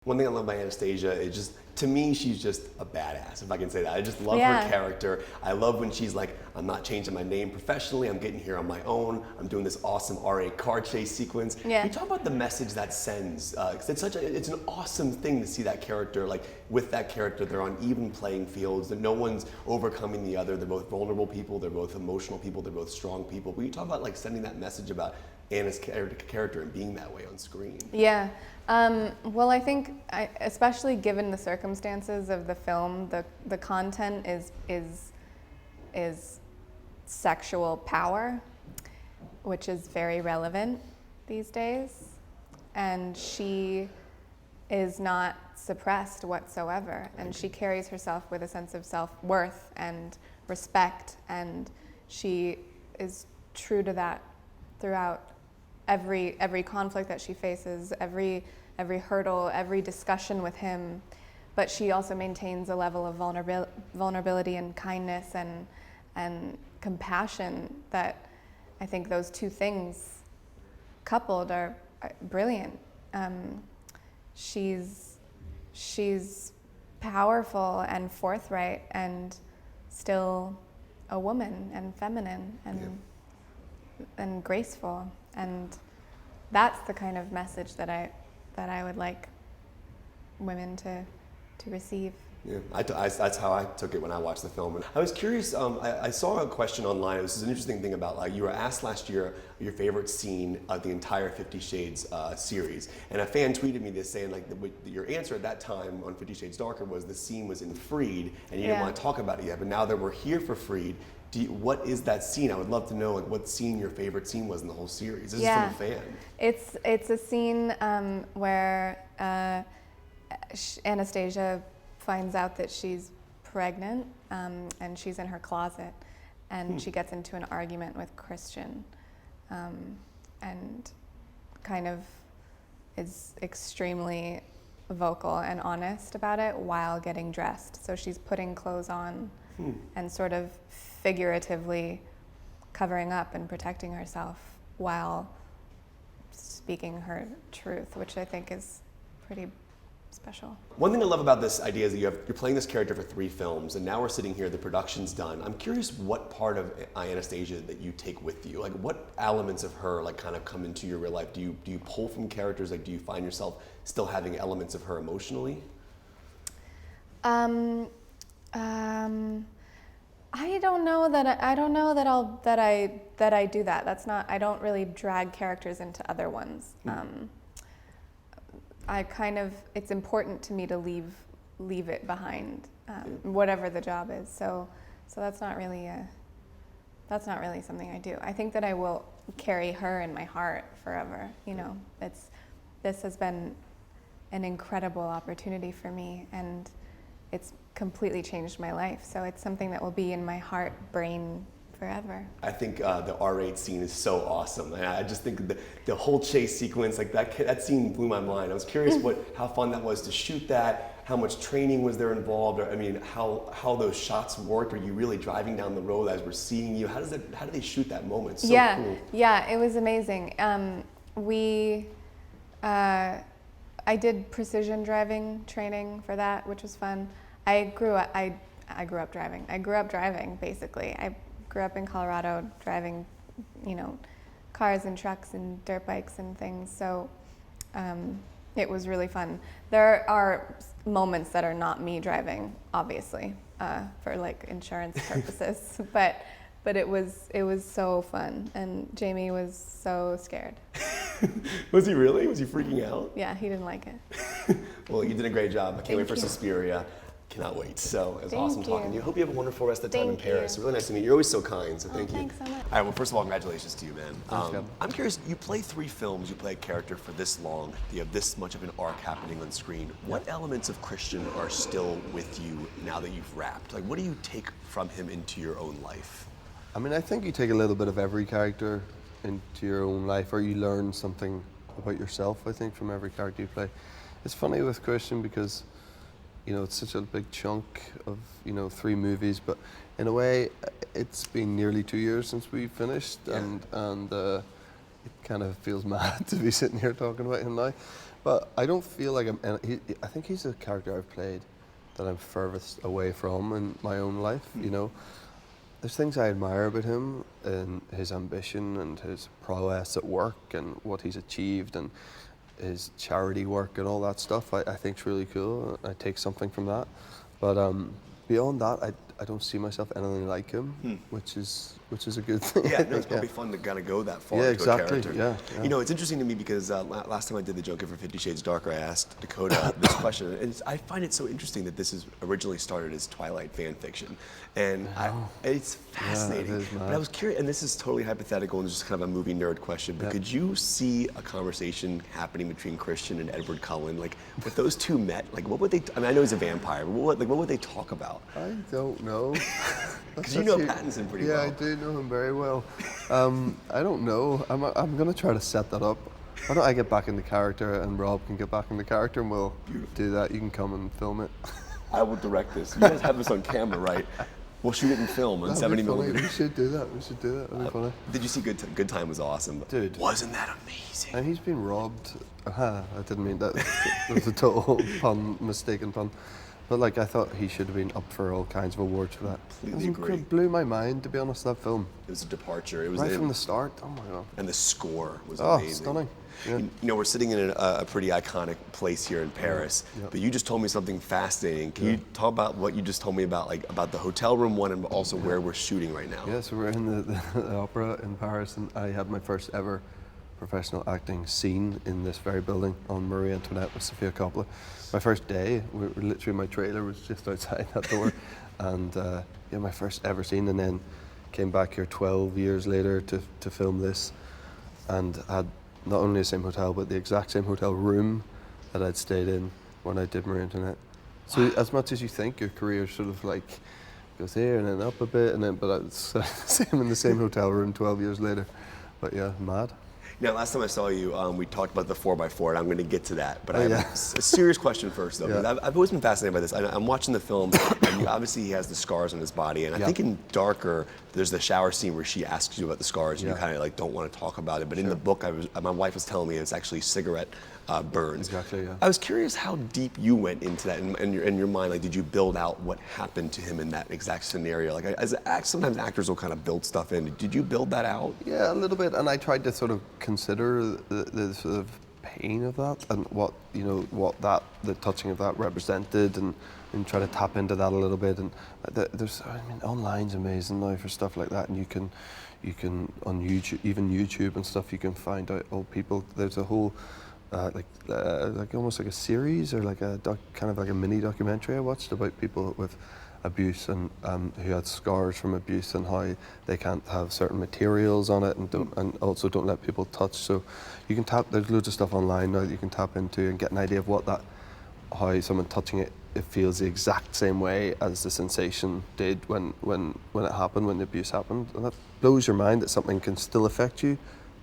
One thing I love about Anastasia is just, to me, she's just a badass, if I can say that. I just love her character. I love when she's like, I'm not changing my name professionally, I'm getting here on my own, I'm doing this awesome RA car chase sequence. Yeah. Can you talk about the message that sends? Because it's an awesome thing to see that character, like with that character, they're on even playing fields, that no one's overcoming the other. They're both vulnerable people, they're both emotional people, they're both strong people. But you talk about like sending that message about Anna's character and being that way on screen. Yeah. Well, I think, especially given the circumstances of the film, the content is sexual power, which is very relevant these days, and she is not suppressed whatsoever, and she carries herself with a sense of self-worth and respect, and she is true to that throughout every conflict that she faces, every hurdle, every discussion with him, but she also maintains a level of vulnerability and kindness and compassion that I think those two things coupled are brilliant. She's powerful and forthright and still a woman and feminine and graceful, and that's the kind of message that I would like women to receive. Yeah, that's how I took it when I watched the film. And I was curious, I saw a question online. This is an interesting thing about, like, you were asked last year your favorite scene of the entire 50 Shades series. And a fan tweeted me this saying, like, your answer at that time on 50 Shades Darker was the scene was in Freed, and you didn't want to talk about it yet. But now that we're here for Freed, what is that scene? I would love to know, like, what scene your favorite scene was in the whole series. This is from a fan. It's a scene where Anastasia finds out that she's pregnant, and she's in her closet, and she gets into an argument with Christian, and kind of is extremely vocal and honest about it while getting dressed. So she's putting clothes on and sort of figuratively covering up and protecting herself while speaking her truth, which I think is pretty special. One thing I love about this idea is that you're playing this character for 3 films, and now we're sitting here, the production's done. I'm curious what part of Anastasia that you take with you. Like, what elements of her, like, kind of come into your real life? Do you pull from characters? Like, do you find yourself still having elements of her emotionally? I don't know that I do that. That's not. I don't really drag characters into other ones. It's important to me to leave it behind, whatever the job is. So that's not really something I do. I think that I will carry her in my heart forever. You know, this has been an incredible opportunity for me, and it's completely changed my life. So it's something that will be in my heart, brain, forever. I think the R8 scene is so awesome. And I just think the whole chase sequence, like that scene blew my mind. I was curious how fun that was to shoot that, how much training was there involved, or, I mean, how those shots worked. Are you really driving down the road as we're seeing you? How do they shoot that moment? It's so cool. Yeah, it was amazing. I did precision driving training for that, which was fun. I grew up driving, basically. I grew up in Colorado driving, cars and trucks and dirt bikes and things. So it was really fun. There are moments that are not me driving, obviously, for like insurance purposes, but it was so fun, and Jamie was so scared. Was he really? Was he freaking out? Yeah, he didn't like it. Well, you did a great job. I can't wait for Suspiria. Cannot wait. So it was awesome talking to you. Hope you have a wonderful rest of the time in Paris. Really nice to meet you. You're always so kind, so thank you. Thanks so much. All right, well, first of all, congratulations to you, man. I'm curious, you play 3 films, you play a character for this long, you have this much of an arc happening on screen. What elements of Christian are still with you now that you've wrapped? Like, what do you take from him into your own life? I mean, I think you take a little bit of every character into your own life, or you learn something about yourself, I think, from every character you play. It's funny with Christian because it's such a big chunk of, 3 movies, but in a way, it's been nearly 2 years since we finished, and it kind of feels mad to be sitting here talking about him now. But I don't feel like I think he's a character I've played that I'm furthest away from in my own life. You know, there's things I admire about him and his ambition and his prowess at work and what he's achieved and his charity work and all that stuff. I think's really cool. I take something from that. But beyond that, I don't see myself anything like him, which is a good thing. Yeah, no, it's probably fun to kind of go that far Yeah, into a exactly. character. Yeah. You know, it's interesting to me because last time I did the Joker for 50 Shades Darker, I asked Dakota this question, and I find it so interesting that this is originally started as Twilight fan fiction, and it's fascinating. it is But mad. I was curious, and this is totally hypothetical and just kind of a movie nerd question, but could you see a conversation happening between Christian and Edward Cullen? Like, if those two met, like, what would they? I mean, I know he's a vampire, but what would they talk about? I don't know. Because you know Pattinson pretty well. Yeah, I do know him very well. I don't know. I'm going to try to set that up. Why don't I get back into character and Rob can get back into character and we'll do that. You can come and film it. I will direct this. You guys have this on camera, right? We'll shoot it in film on That'd 70 be funny. millimeter. We should do that. That'd be funny. Did you see Good Time was awesome? Dude. Wasn't that amazing? And he's been robbed. I didn't mean that. It was a total mistaken pun. But like, I thought he should have been up for all kinds of awards for that. Completely agree. It blew my mind, to be honest, that film. It was a departure. It was Right from the start. Oh my God. and the score was Oh, amazing. stunning. Yeah. You know, we're sitting in a pretty iconic place here in Paris, but you just told me something fascinating. Can you talk about what you just told me about, like about the hotel room one, and also where we're shooting right now? Yeah, so we're in the opera in Paris, and I had my first ever professional acting scene in this very building on Marie Antoinette with Sofia Coppola. My first day, literally my trailer was just outside that door, and my first ever scene, and then came back here 12 years later to film this, and had not only the same hotel, but the exact same hotel room that I'd stayed in when I did Marie Antoinette. So as much as you think your career sort of like goes here and then up a bit, and then but it's same in the same hotel room 12 years later. But yeah, mad. Now, last time I saw you, we talked about the 4x4, and I'm going to get to that. But I have yeah. a serious question first, though. Because I've always been fascinated by this. I'm watching the film, and obviously he has the scars on his body. And I think in Darker, there's the shower scene where she asks you about the scars, and you kind of like don't want to talk about it. But in the book, my wife was telling me it's actually cigarette burns. Exactly, yeah. I was curious how deep you went into that in your mind. Like, did you build out what happened to him in that exact scenario? Like, sometimes actors will kind of build stuff in. Did you build that out? Yeah, a little bit, and I tried to sort of consider the sort of pain of that and what the touching of that represented, and try to tap into that a little bit. And online's amazing now for stuff like that, and you can on YouTube, even YouTube and stuff, you can find out old people. There's a whole like almost like a series or like a kind of like a mini documentary I watched about people with abuse and who had scars from abuse, and how they can't have certain materials on it, and also don't let people touch. So you can there's loads of stuff online now that you can tap into and get an idea of how someone touching it feels the exact same way as the sensation did when it happened, when the abuse happened. And that blows your mind that something can still affect you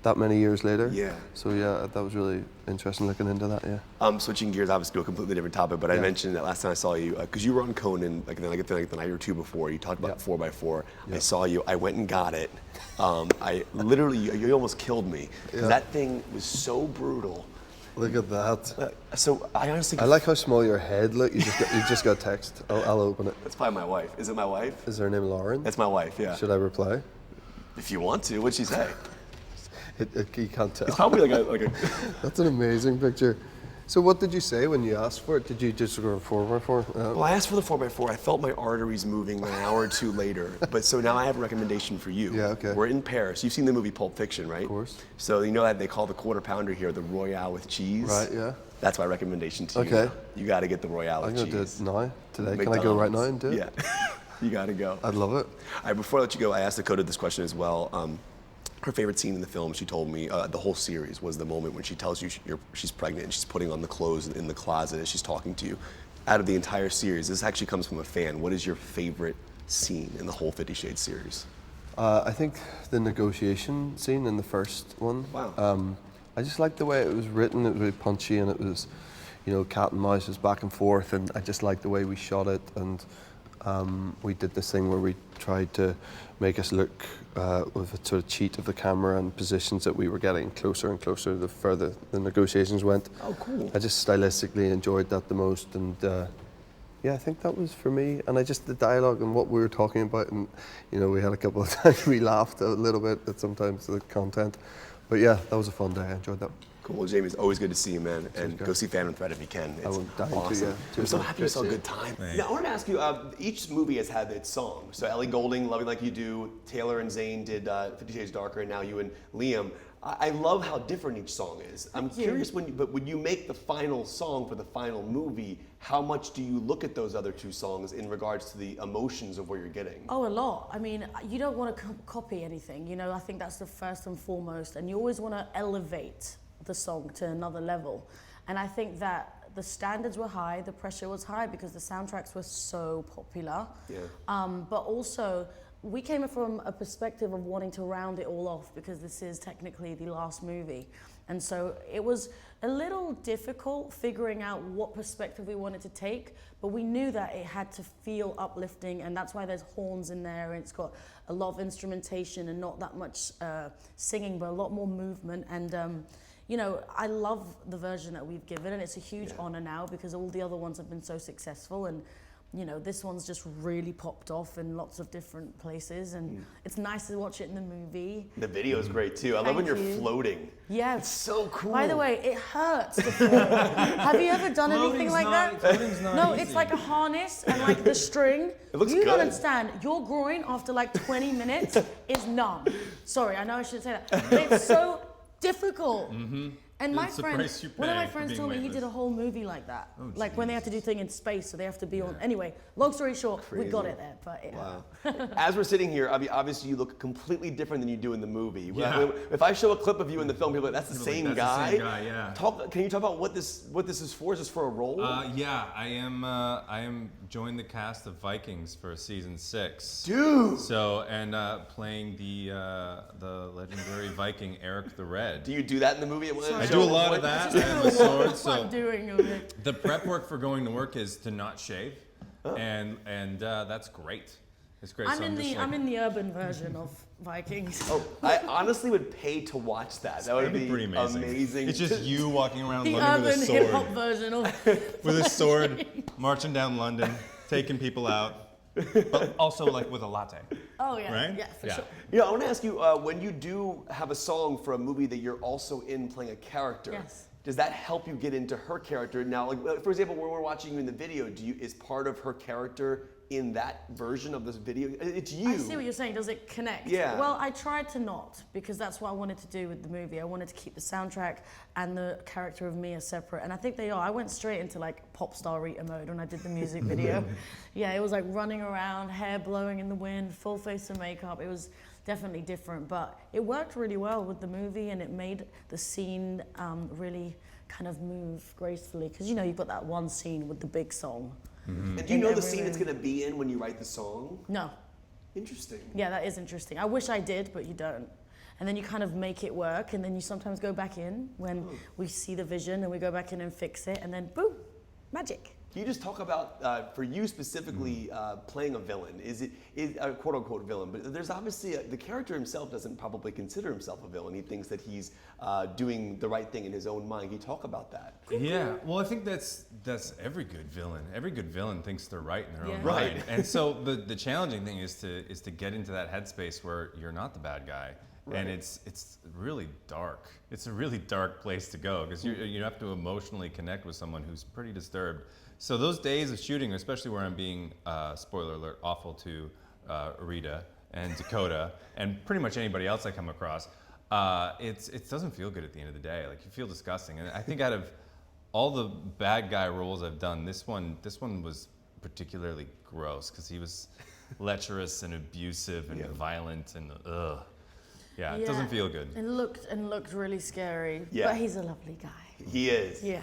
that many years later. Yeah. So yeah, that was really interesting looking into that. Yeah. Switching gears, obviously to a completely different topic, but I mentioned that last time I saw you, because you were on Conan, like the night or two before. You talked about 4x4. I saw you. I went and got it. I literally, you almost killed me. That thing was so brutal. Look at that. So I honestly, I like how small your head look. You just got text. I'll open it. That's probably my wife. Is it my wife? Is her name Lauren? That's my wife. Yeah. Should I reply? If you want to, what'd she say? You can't tell. It's probably like a. That's an amazing picture. So what did you say when you asked for it? Did you just go 4x4? Well, I asked for the 4x4. I felt my arteries moving an hour or two later. But so now I have a recommendation for you. Yeah, okay. We're in Paris. You've seen the movie Pulp Fiction, right? Of course. So you know that they call the quarter pounder here the Royale with cheese. Right, yeah. That's my recommendation to you. Okay. You got to get the Royale I'm with going to do cheese. it now, today. Can I go right now and do it? Yeah. You got to go. I'd love it. All right, before I let you go, I asked Dakota this question as well. Her favorite scene in the film, she told me, the whole series, was the moment when she tells you she's pregnant and she's putting on the clothes in the closet as she's talking to you. Out of the entire series, this actually comes from a fan. What is your favorite scene in the whole 50 Shades series? I think the negotiation scene in the first one. Wow. I just liked the way it was written. It was really punchy, and it was, cat and mouse, back and forth, and I just liked the way we shot it. And we did this thing where we tried to make us look with a sort of cheat of the camera and positions that we were getting closer and closer the further the negotiations went. Oh, cool. I just stylistically enjoyed that the most, and yeah, I think that was for me. And I just, the dialogue and what we were talking about, and you know, we had a couple of times we laughed a little bit at sometimes the content. But yeah, that was a fun day. I enjoyed that. Cool. Well, Jamie, it's always good to see you, man. And go see Phantom Thread if you can. It's awesome. I'm so happy you saw a good time. Now, I want to ask you, each movie has had its song. So Ellie Goulding, Loving Like You Do, Taylor and Zayn did 50 Shades Darker, and now you and Liam. I love how different each song is. I'm curious, when you make the final song for the final movie, how much do you look at those other two songs in regards to the emotions of where you're getting? Oh, a lot. I mean, you don't want to copy anything. You know, I think that's the first and foremost. And you always want to elevate the song to another level. And I think that the standards were high, the pressure was high because the soundtracks were so popular. Yeah. But also, we came from a perspective of wanting to round it all off because this is technically the last movie. And so it was a little difficult figuring out what perspective we wanted to take, but we knew that it had to feel uplifting, and that's why there's horns in there, and it's got a lot of instrumentation and not that much singing, but a lot more movement. And you know, I love the version that we've given, and it's a huge honor now because all the other ones have been so successful, and you know, this one's just really popped off in lots of different places, and it's nice to watch it in the movie. The video is great too. I love when you're floating. Yeah. It's so cool. By the way, it hurts to float. Have you ever done anything like that? Floating's not No, easy. it's like a harness and like the string. It looks you good. don't understand. Your groin after like 20 minutes is numb. Sorry, I know I shouldn't say that, but it's so difficult. And my It's the friend, price you one of pay my for friends being told me he weightless. did a whole movie like that. Oh, like when they have to do things in space, so they have to be on. Anyway, long story short, we got it there. But it Wow. As we're sitting here, I mean, obviously you look completely different than you do in the movie. Yeah. If I show a clip of you in the film, people are like, that's the People are same like, guy. "That's the same guy," yeah. Can you talk about what this is for? Is this for a role? Yeah, I am joined the cast of Vikings for season 6. Dude! So playing the legendary Viking Eric the Red. Do you do that in the movie? I do a lot of that. I have the sword. So doing okay. the prep work for going to work is to not shave, and that's great. It's great. I'm So in just the like- I'm in the urban version of Vikings. Oh, I honestly would pay to watch that. That would It'd be pretty amazing. It's just you walking around The London with urban a sword. hip hop version of With a sword, marching down London, taking people out, but also like with a latte. Oh yeah, Right? yeah, for sure. Yeah, I want to ask you, when you do have a song for a movie that you're also in playing a character, Yes. does that help you get into her character? Now, like, for example, when we're watching you in the video, is part of her character in that version of this video? It's you. I see what you're saying. Does it connect? Yeah. Well, I tried to not because that's what I wanted to do with the movie. I wanted to keep the soundtrack and the character of Mia separate, and I think they are. I went straight into like pop star Rita mode when I did the music video. Yeah, it was like running around, hair blowing in the wind, full face of makeup. It was definitely different, but it worked really well with the movie, and it made the scene really kind of move gracefully because you know you've got that one scene with the big song. And do you know the scene it's going to be in when you write the song? No. Interesting. Yeah, that is interesting. I wish I did, but you don't. And then you kind of make it work, and then you sometimes go back in when we see the vision, and we go back in and fix it, and then boom, magic. Can you just talk about, for you specifically, playing a villain? Is a quote unquote villain? But there's obviously, the character himself doesn't probably consider himself a villain. He thinks that he's doing the right thing in his own mind. Can you talk about that? Yeah, well, I think that's every good villain. Every good villain thinks they're right in their own Yeah. mind. Right. And so the challenging thing is to get into that headspace where you're not the bad guy. Right. And it's really dark. It's a really dark place to go because you have to emotionally connect with someone who's pretty disturbed. So those days of shooting, especially where I'm being, spoiler alert, awful to Rita and Dakota and pretty much anybody else I come across, it doesn't feel good at the end of the day. Like you feel disgusting. And I think out of all the bad guy roles I've done, this one was particularly gross because he was lecherous and abusive and violent and Yeah, it doesn't feel good. It looked really scary, Yeah. but he's a lovely guy. He is. Yeah.